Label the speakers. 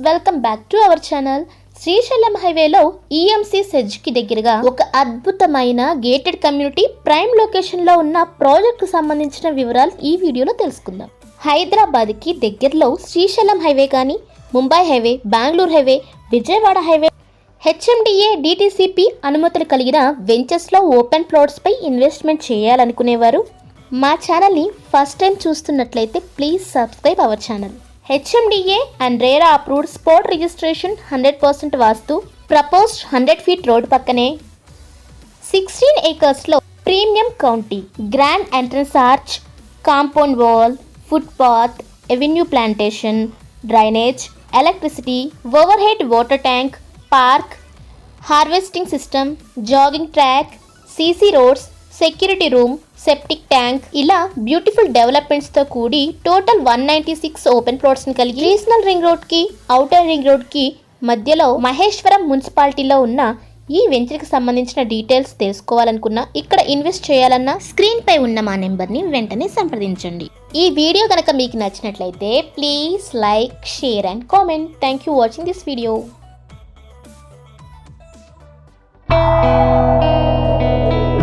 Speaker 1: Welcome back to our channel. Srisailam హైవేలో EMC సెజ్కి దగ్గరగా ఒక అద్భుతమైన గేటెడ్ కమ్యూనిటీ ప్రైమ్ లొకేషన్లో ఉన్న ప్రాజెక్టుకు సంబంధించిన వివరాలు ఈ వీడియోలో తెలుసుకుందాం. హైదరాబాద్కి దగ్గరలో శ్రీశైలం హైవే కానీ, Mumbai highway, Bengaluru highway, Vijayawada highway, HMDA DTCP అనుమతులు కలిగిన వెంచర్స్లో ఓపెన్ ప్లాట్స్పై ఇన్వెస్ట్మెంట్ చేయాలనుకునేవారు మా ఛానల్ని ఫస్ట్ టైం చూస్తున్నట్లయితే please subscribe our channel. HMDA and RERA approved spot registration 100% vastu, proposed 100 feet road పక్కనే 16 ఏకర్స్లో premium county, grand entrance arch, compound wall, footpath, avenue plantation, drainage, electricity, overhead water tank, park, harvesting system, jogging track, CC roads, security room, septic tank, ఇలా beautiful డెవలప్మెంట్స్తో కూడి total 196 open ప్లాట్స్ని కలిగి regional ring రోడ్కి, outer ring రోడ్కి మధ్యలో మహేశ్వరం మున్సిపాలిటీలో ఉన్న ఈ వెంచర్కి సంబంధించిన డీటెయిల్స్ తెలుసుకోవాలనుకున్నా, ఇక్కడ ఇన్వెస్ట్ చేయాలన్నా స్క్రీన్ పై ఉన్న మా నెంబర్ని వెంటనే సంప్రదించండి. ఈ వీడియో కనుక మీకు నచ్చినట్లయితే please like, share and comment. Thank you watching this video.